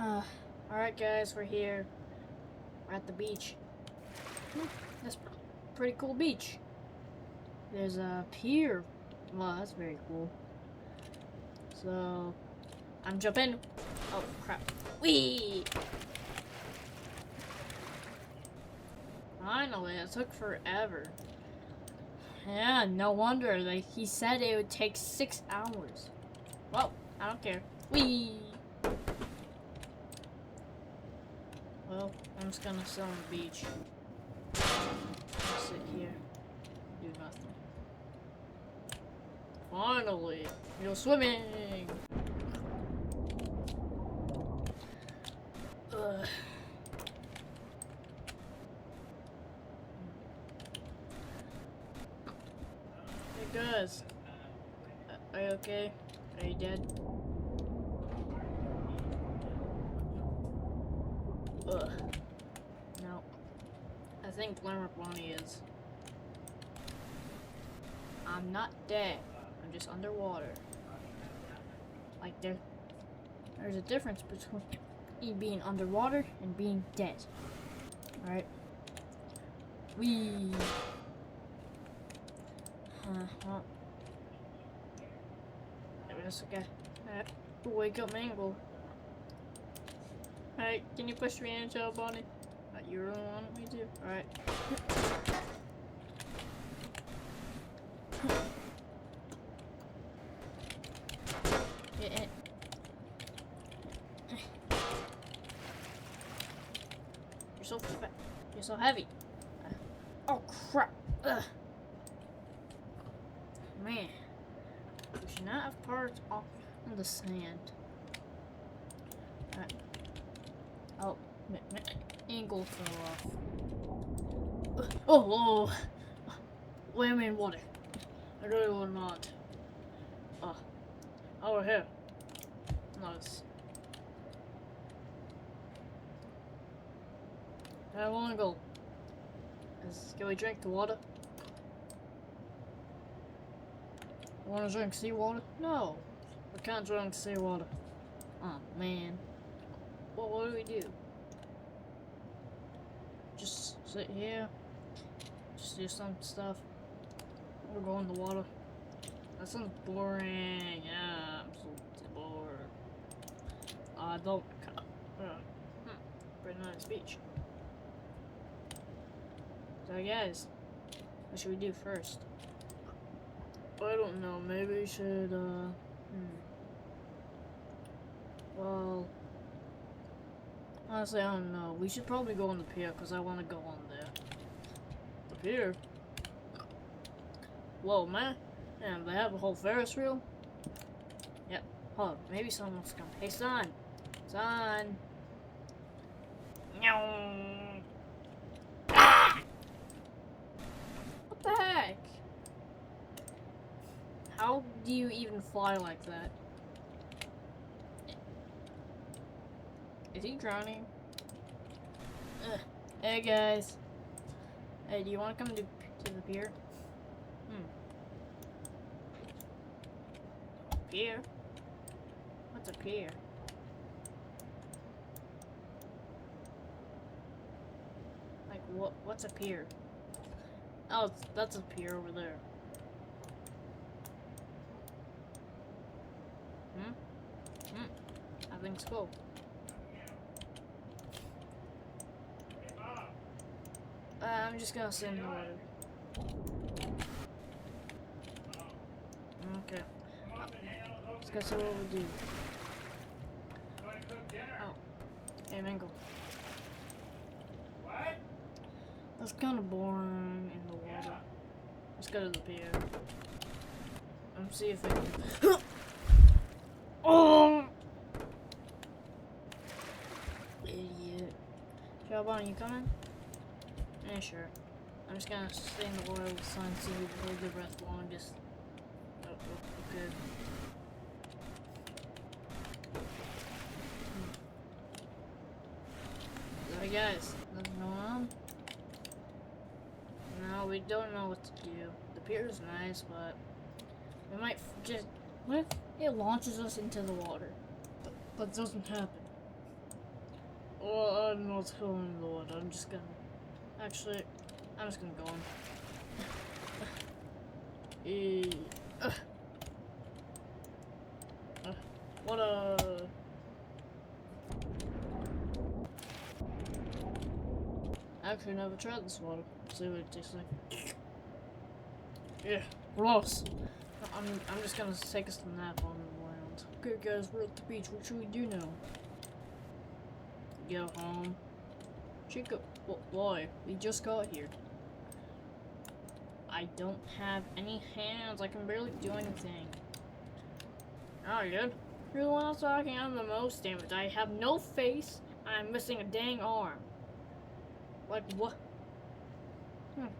Alright guys, we're here. We're at the beach. That's a pretty cool beach. There's a pier. Wow, that's very cool. So, I'm jumping. Oh crap. Whee! Finally, it took forever. Yeah, no wonder. Like, he said it would take 6 hours. Well, I don't care. Whee! Well, I'm just gonna sit on the beach. Just sit here. Do nothing. Finally! You're swimming! Ugh. Hey guys. Are you okay? Are you dead? Ugh. No. I think Glimmer Bonnie is. I'm not dead. I'm just underwater. Like there's a difference between being underwater and being dead. Alright? Wee. Well. That's okay. Alright. Wake up, Mangle. Alright, can you push me in, Joe Bonnie? You really want me to? Alright. Yeah. You're so heavy. Oh crap. Ugh. Man. We should not have parts off in the sand. Alright. Oh, angle fell off. Oh, wait, I'm in water. I really will not. Over here. Nice. I want to go. Can we drink the water? You want to drink seawater? No, we can't drink seawater. Oh man. Well, what do we do? Just sit here. Just do some stuff. We'll go in the water. That sounds boring. Yeah, I'm so bored. I don't. Pretty nice beach. So guys, what should we do first? I don't know. Maybe we should. Well. Honestly, I don't know. We should probably go on the pier because I want to go on there. The pier? Whoa, man. Damn, they have a whole Ferris wheel? Yep. Hold on. Maybe someone's coming. Hey, son. Son. Ah! What the heck? How do you even fly like that? Is he drowning? Ugh. Hey guys. Hey, do you want to come to the pier? Pier? What's a pier? Like what's a pier? Oh, that's a pier over there. I think it's cool. I'm just gonna sit in the water. Okay. Let's go see what we do. Oh. Hey, Mangle. What? That's kind of boring in the water. Let's go to the pier. Let's see if I can. Oh! Idiot. Jawbone, you coming? Yeah, sure. I'm just gonna stay in the water with the sun, see who can hold their breath longest. Oh, good. So guys, nothing going on? No, we don't know what to do. The pier is nice, but we might just... What if it launches us into the water? But it doesn't happen. Well, I'm not going the water. I'm just gonna. Actually, I'm just gonna go in. What a. Actually, never tried this water. See what it tastes like. Yeah, gross. I'm just gonna take us a nap on the land. Okay, guys, we're at the beach. What should we do now? Go home. Chico, why? We just got here. I don't have any hands. I can barely do anything. Oh, good. You're the one that's talking. I'm the most damaged. I have no face, and I'm missing a dang arm. Like, what?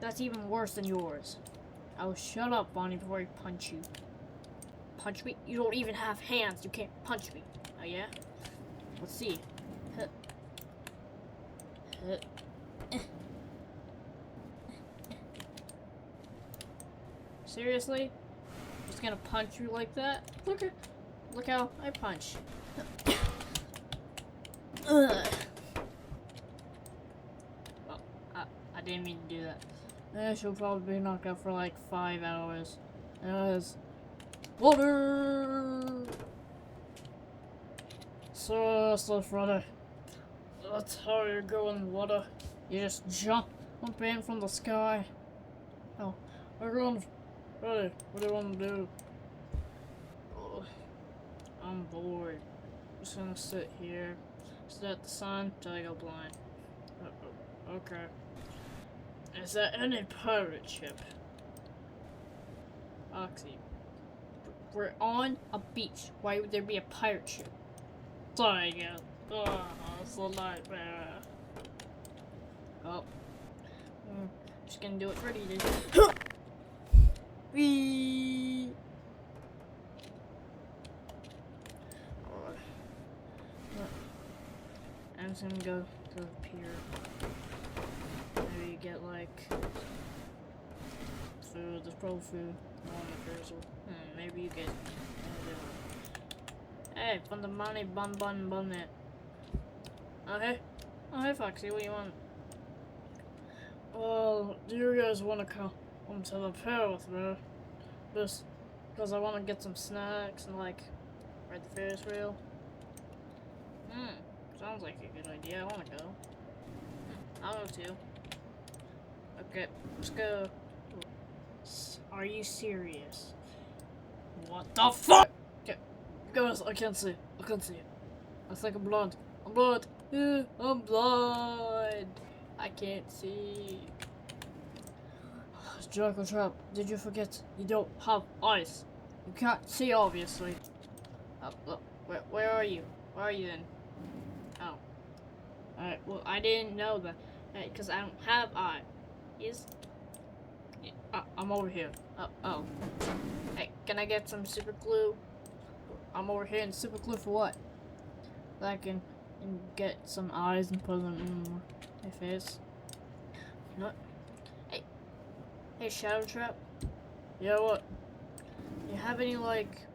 That's even worse than yours. Oh, shut up, Bonnie, before I punch you. Punch me? You don't even have hands. You can't punch me. Oh, yeah? Let's see. Seriously? Just gonna punch you like that? Look how I punch. Well, I didn't mean to do that. She'll probably be knocked out for like 5 hours. As water. So brother, that's how you go in water. You just jump in from the sky. Oh, we're going. Brother, what do you want to do? Oh, I'm bored. I'm just gonna sit here, stare at the sun till I go blind. Okay. Is there any pirate ship? Oxy. We're on a beach. Why would there be a pirate ship? Sorry again. Oh, it's a nightmare. Oh. Just gonna do it for you. Wee. I'm just gonna go to the pier. Maybe you get like food. There's probably food on the pier, so maybe you get. Hey, from the money, bun it. Oh hey, Foxy, what do you want? Well, do you guys want to come to the pier with me? Just because I want to get some snacks and like ride the Ferris wheel. Sounds like a good idea. I want to go. I'll go too. Okay, let's go. Are you serious? What the fuck? Okay, guys, I can't see. I can't see. I think I'm blind. I'm blind. I'm blind. I can't see. Jack or Trap, did you forget you don't have eyes? You can't see, obviously. Look, where are you? Where are you then? Oh. Alright, well, I didn't know that. Because I don't have eyes. I'm over here. Oh. Hey, can I get some super glue? I'm over here, and super glue for what? So I can get some eyes and put them in my face. What? Hey, Shadow Trap. Yeah, what? Do you have any, like...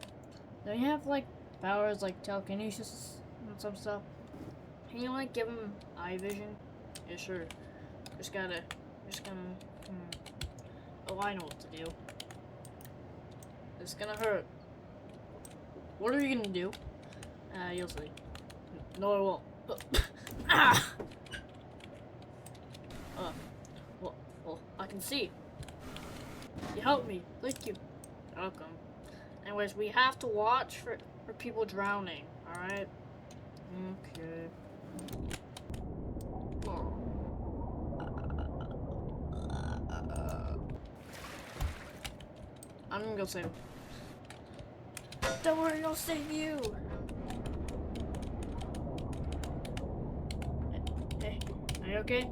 Do you have, like, powers, like, telekinesis and some stuff? Can you, like, give him eye vision? Yeah, sure. Just gonna... Oh, I know what to do. It's gonna hurt. What are you gonna do? You'll see. No, I won't. Ah! Well, I can see. You helped me. Thank you. Welcome. Anyways, we have to watch for people drowning. Alright? Okay. I'm gonna go save him. Don't worry, I'll save you. Hey, are you okay?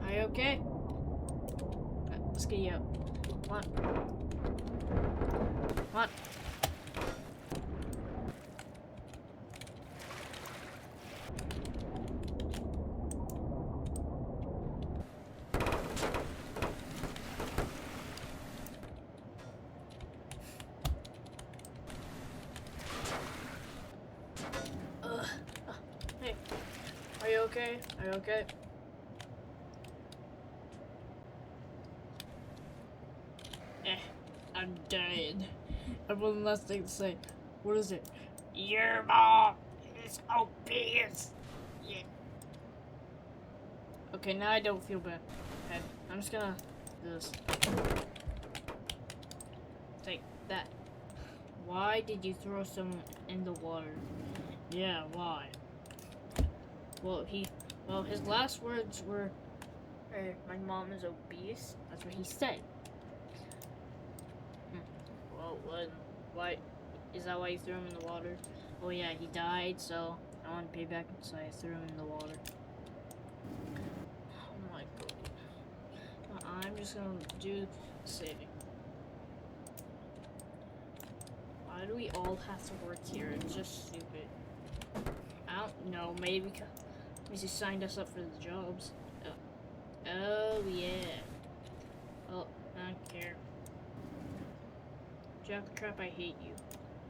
Are you okay? Let's get you up. Come on. Come on. Hey, are you okay? Are you okay? I'm dead. I have one last thing to say. What is it? Your mom is obese. Yeah. Okay, now I don't feel bad. Okay, I'm just gonna do this. Take that. Why did you throw someone in the water? Yeah, why? Well, his last words were, my mom is obese. That's what he said. Well, why? Is that why you threw him in the water? Oh yeah, he died, so I want to pay back, so I threw him in the water. Oh my god. I'm just gonna do saving. Why do we all have to work here? It's just stupid. I don't know, maybe because he signed us up for the jobs. Oh yeah. Oh, I don't care. Jack-a-trap, I hate you.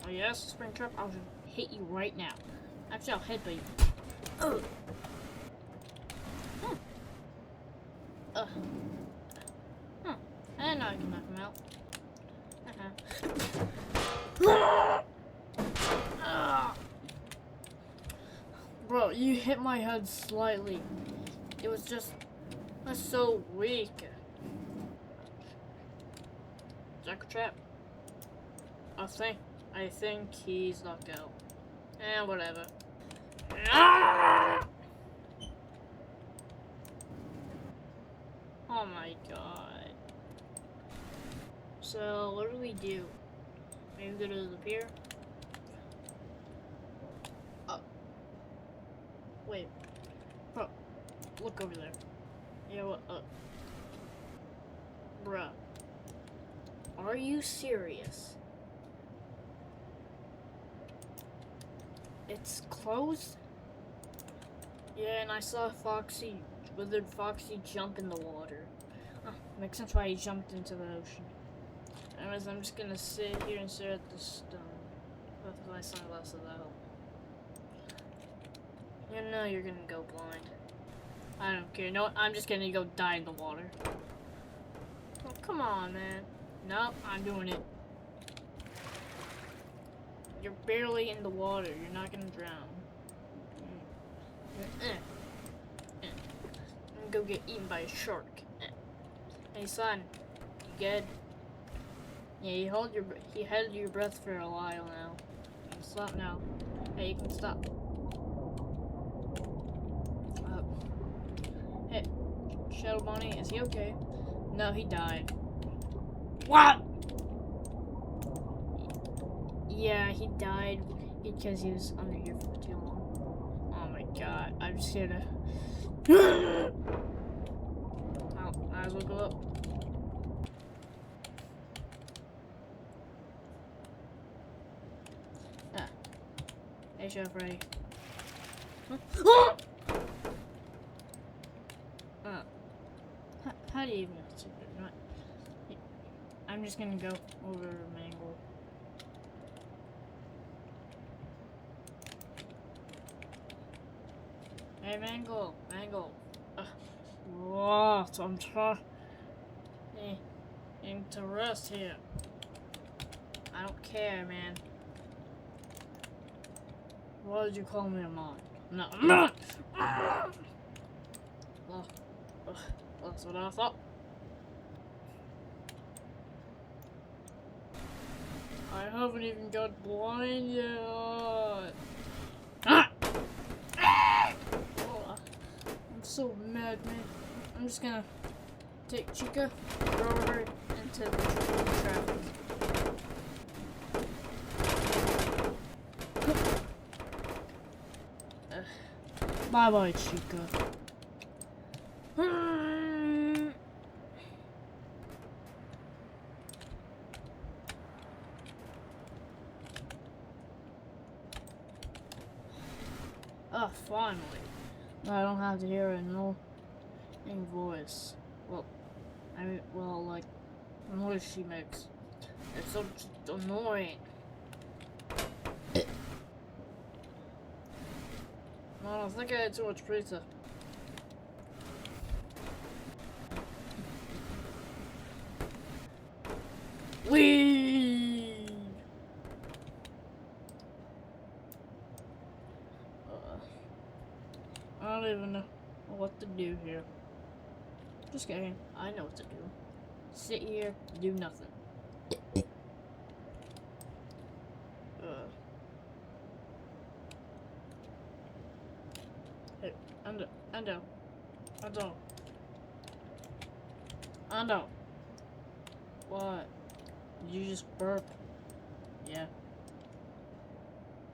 Oh yes, Springtrap, I'll just hit you right now. Actually, I'll headbutt you. Ugh. Ugh. Huh. I didn't know I could knock him out. Bro, you hit my head slightly. It was just... that's so weak. Jack-a-trap. I think he's knocked out. Whatever. Oh my god. So, what do we do? Maybe go to the pier? Oh. Wait. Bro, look over there. Yeah, what? Bruh. Are you serious? It's closed? Yeah, and I saw withered Foxy jump in the water. Makes sense why he jumped into the ocean. Anyways, I'm just gonna sit here and stare at the stone. With my sunglasses out. You know you're gonna go blind. I don't care. No, I'm just gonna go die in the water. Oh, come on, man. Nope, I'm doing it. You're barely in the water. You're not gonna drown. I'm gonna go get eaten by a shark. Hey, son. You good? Yeah, you held your breath for a while now. You can stop now. Hey, you can stop. Hey, Shadow Bonnie, is he okay? No, he died. What? Yeah, he died because he was under here for too long. Oh my god, I'm just gonna... oh, might as well go up. Hey, Chef Ray. Huh? How do you even see it? I'm just gonna go over Mangle. Hey, Mangle. What? I'm trying to rest here. I don't care, man. Why did you call me a mon? No, I'm not! Well, that's what I thought. I haven't even got blind yet. Ah! Oh, I'm so mad, man. I'm just gonna take Chica, throw her into the traffic. Bye bye, Chica. Oh, finally. I don't have to hear a annoying voice. Well, like, the noise she makes. It's so just annoying. I think I had too much pizza. Whee! I don't even know what to do here. Just kidding. I know what to do. Sit here, do nothing. Hey, Ando. What? Did you just burp? Yeah.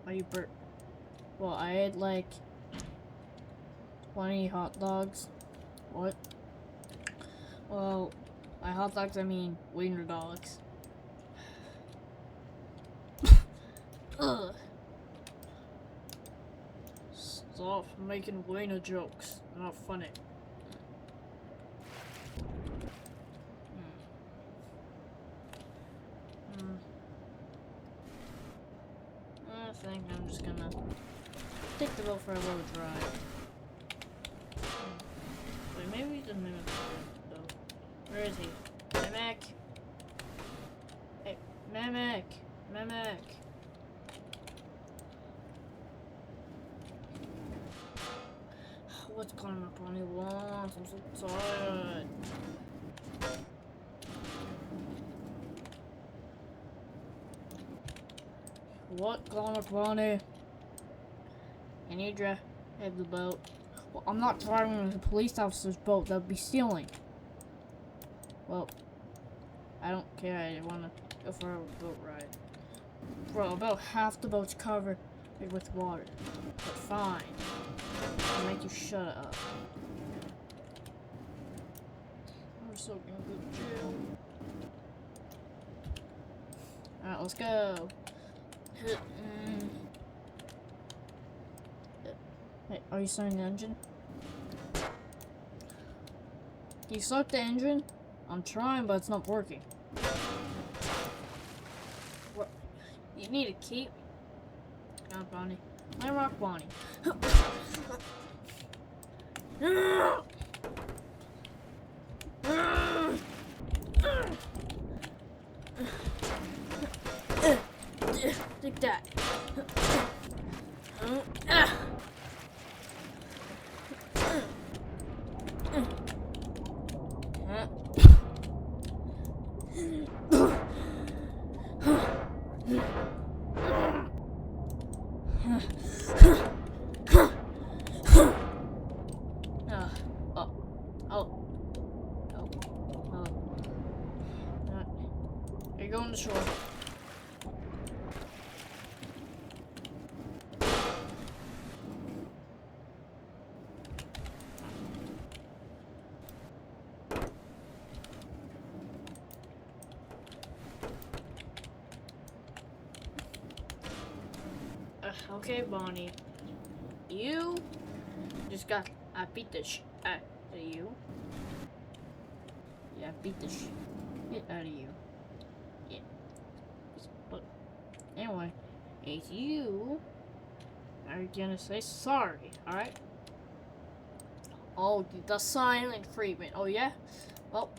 Why you burp? Well, I had like 20 hot dogs. What? Well, by hot dogs I mean wiener dogs. Ugh. Stop making wiener jokes. They're not funny. I think I'm just gonna take the boat for a little drive. Wait, maybe the mimic though. Where is he? Mimic! Hey, Mimic! Mimic! What's climbing up on me wants? I'm so tired. What, Connor Bonnie? I need to have the boat. Well, I'm not driving the police officer's boat. That would be stealing. Well, I don't care. I want to go for a boat ride. Bro, about half the boat's covered with water. But fine. I'll make you shut up. We're so gonna go to jail. Alright, let's go. Hey, are you starting the engine? Can you start the engine? I'm trying, but it's not working. What? You need a key? Come on, Bonnie. My rock, Bonnie. Take that. You're going to shore. Okay, Bonnie. You just got. I beat the shit out of you. Yeah, I beat the shit out of you. Yeah. But anyway, it's you are gonna say sorry, alright? Oh, the silent treatment. Oh, yeah? Well.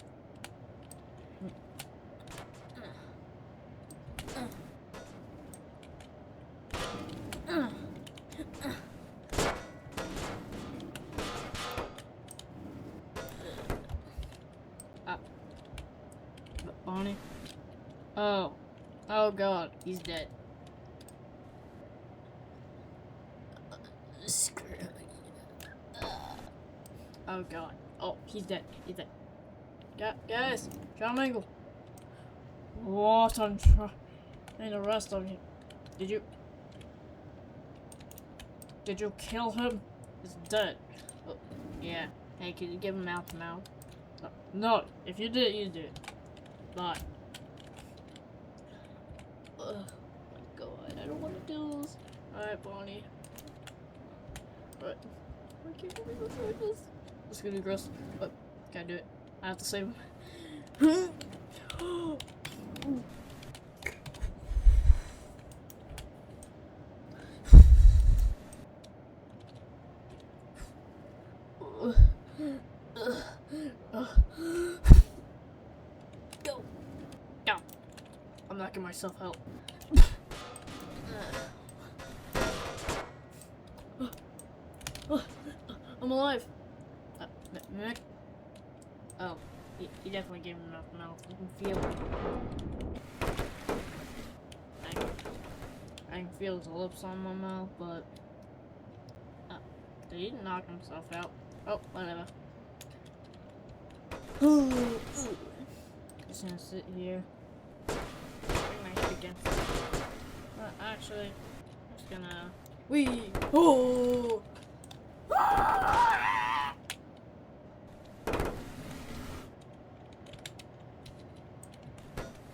Bonnie? Oh god, he's dead. Screw you. Oh god. Oh, he's dead. He's dead. Guys, John Mingle. What? I'm trying to arrest him. Did you kill him? He's dead. Oh, yeah. Hey, can you give him mouth to mouth? No. If you did, you did. Bye. Oh my god, I don't want to do this. Alright, Bonnie. Alright. I can't believe I'm doing this. It's gonna be gross, but gotta do it. I have to save him. Go. Down. I'm not giving myself help. I'm alive. Nick? Oh, he definitely gave him enough mouth. You can feel it. I can feel his lips on my mouth, but did he knock himself out? Oh, whatever. Just gonna sit here. Bring my head against it. Actually, I'm just gonna. Wee! Oh!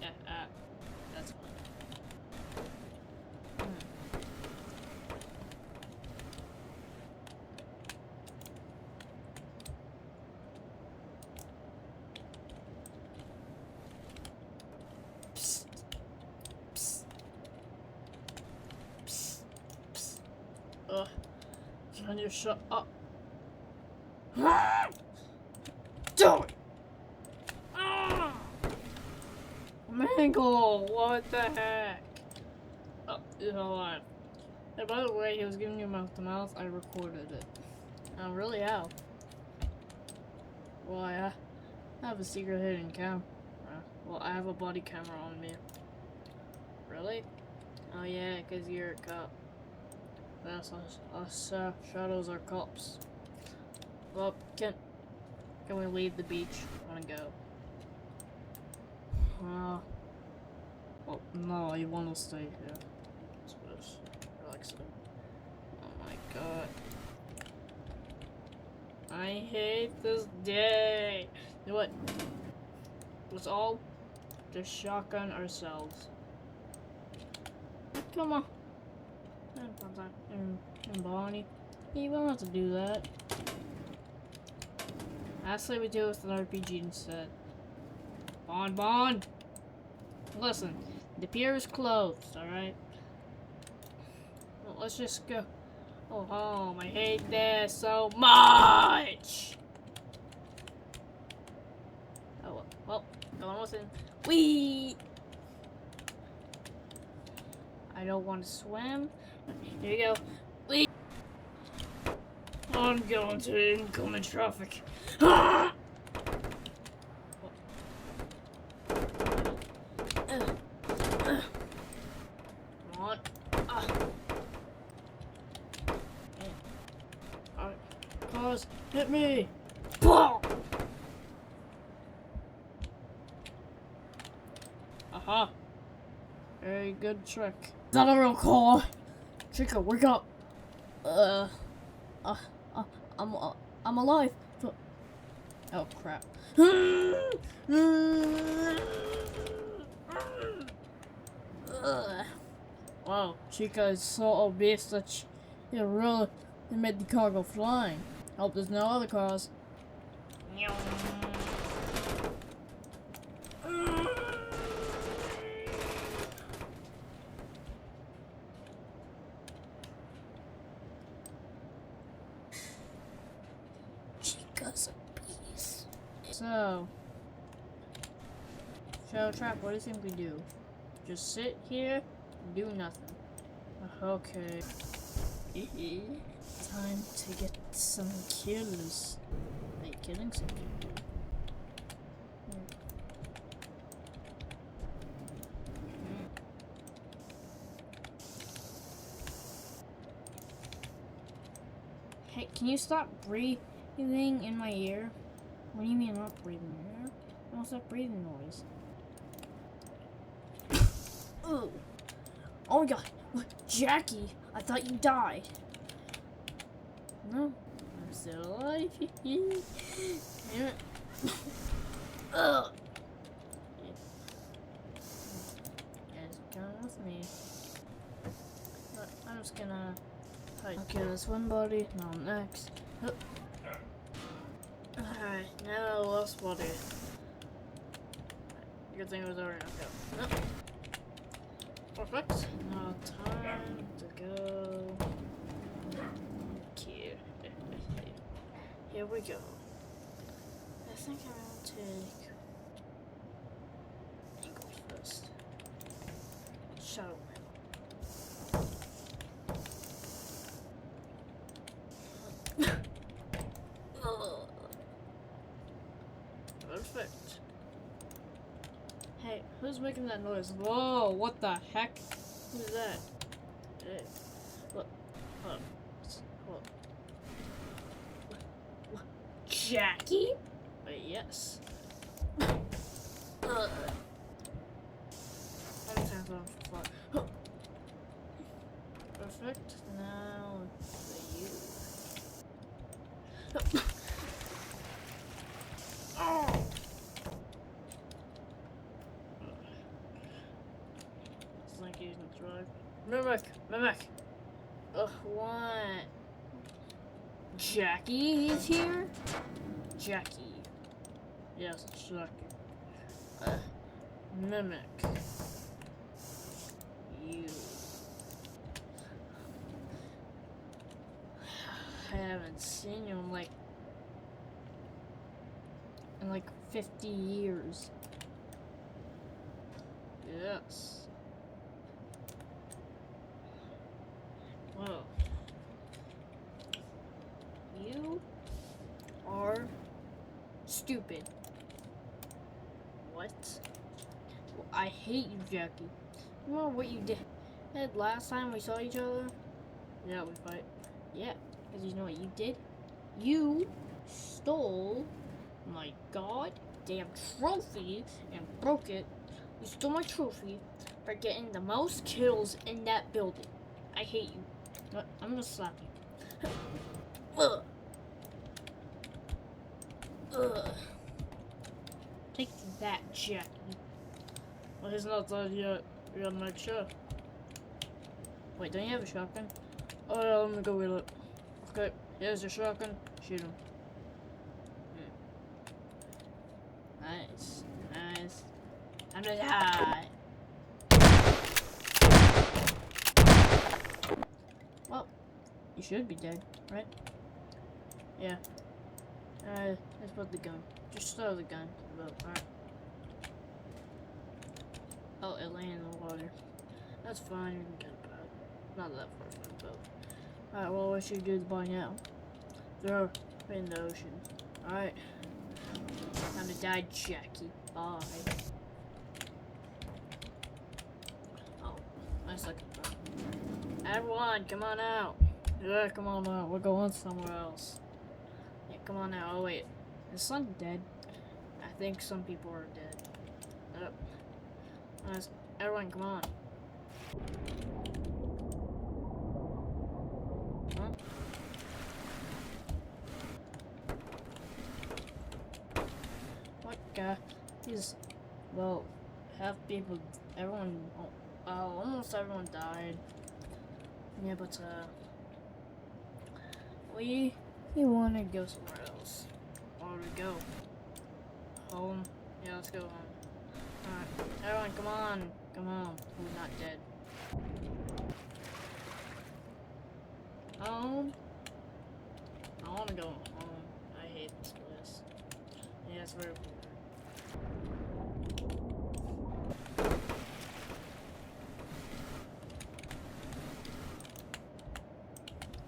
Yeah, that's fine. Psst. Psst. Psst. Psst. Can you shut up? Don't! Mangle! What the heck? Oh, he's alive. Hey, by the way, he was giving you mouth to mouth. I recorded it. I really have. Well, I have a secret hidden camera. Well, I have a body camera on me. Really? Oh yeah, because you're a cop. That's us shadows are cops. Well, can we leave the beach? I wanna go. Well, no, I wanna stay here. Just relax. Oh my god. I hate this day. You know what? Let's all just shotgun ourselves. Come on. And Bonnie. You don't have to do that. Actually, we do it with an RPG instead. Bond! Listen, the pier is closed, alright? Well, let's just go home. I hate this so much! Oh, well, no one was in. Whee! I don't want to swim. Here you go. Whee! I'm going to incoming traffic. Ah! Come on. Cars, hit me! Aha! Very good trick. Is that a real car? Chico, wake up! I'm alive. Oh crap! Wow, Chica is so obese that she really made the car go flying. Hope there's no other cars. Chica's a beast. So, Shadow Trap, what do you think we do? Just sit here, do nothing. Okay. Time to get some kills. Are you killing some people? Hey, can you stop breathing in my ear? What do you mean I'm not breathing in your ear? What's that breathing noise? Ooh. Oh my god. Jackie, I thought you died. No, I'm still alive. Ugh. Guys, come with me. I'm just gonna hide. Okay, that's one body. Now next. Alright, now last body. Good thing it was already knocked out. Perfect. Now time to go. Here. Here we go. I think I'm gonna take angles first. Shadow Man. Perfect. Hey, who's making that noise? Whoa, what the heck? Who's that? Hey, what? What? What? Jackie? Yes. How many times have I fought? Perfect. Now for you. Oh! It's like using the drug. Mimic! Ugh, what? Jackie is here? Jackie. Yes, it's Jackie. Mimic. You. I haven't seen you in like 50 years. Yes. Well, you are stupid. What? Well, I hate you, Jackie. You know what you did last time we saw each other? Yeah, we fight. Yeah, because you know what you did? You stole my goddamn trophy and broke it. You stole my trophy for getting the most kills in that building. I hate you. I'm gonna slap you. Ugh. Ugh. Take that, Jackie. Well, he's not dead yet. We gotta make sure. Wait, don't you have a shotgun? Oh yeah, let me go with it. Okay, here's your shotgun. Shoot him. Nice. I'm gonna die. Well, you should be dead, right? Yeah. Let's put the gun. Just throw the gun. Alright. Oh, it landed in the water. That's fine, you can get it back. Not that far from the boat. Alright, well, what should you do by now? Throw it in the ocean. Alright. Time to die, Jackie. Bye. Oh, nice looking. Everyone, come on out. Yeah, come on out. We're going somewhere else. Yeah, come on out. Oh, wait. Is Sun dead? I think some people are dead. Yep. Nice. Everyone, come on. Huh? What guy? He's, well, half people, everyone, almost everyone died. Yeah, but, we want to go somewhere else. Where do we go? Home? Yeah, let's go home. Alright, everyone, come on. Come on. We're not dead. Home? I want to go home. I hate this place. Yeah, it's very boring.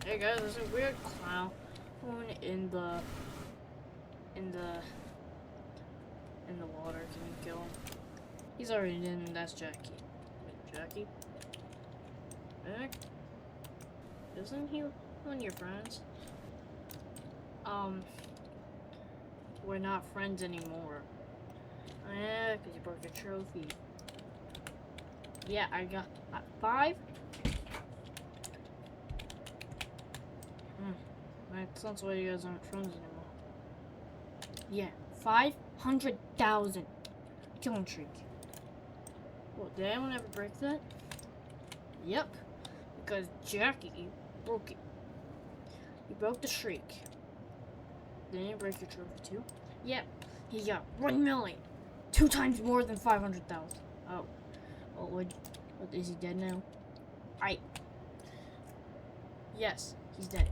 Hey guys, there's a weird clown in the water. Can you kill him? He's already in. That's Jackie. Wait, Jackie? Back? Isn't he one of your friends? We're not friends anymore. Yeah, because you broke your trophy. Yeah, I got 5. That's not why you guys aren't friends anymore. Yeah, 500,000 killing streak. Well, did anyone ever break that? Yep, because Jackie broke it. He broke the streak. Didn't you break your trophy too? Yep, he got 1 million. 2 times more than 500,000. Oh. Oh, what, is he dead now? Yes, he's dead.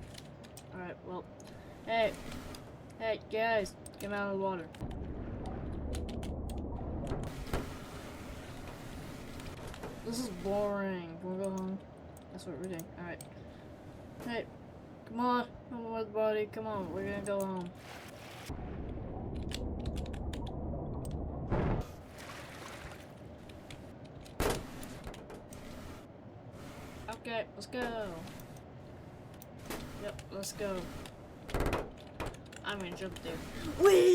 Alright, well, hey, Hey, guys, get out of the water. This is boring. Can we go home? That's what we're doing. Alright. Hey, come on. Come on, buddy. Come on. We're gonna go home. Okay, let's go. Yep, let's go. I'm gonna jump there. Whee!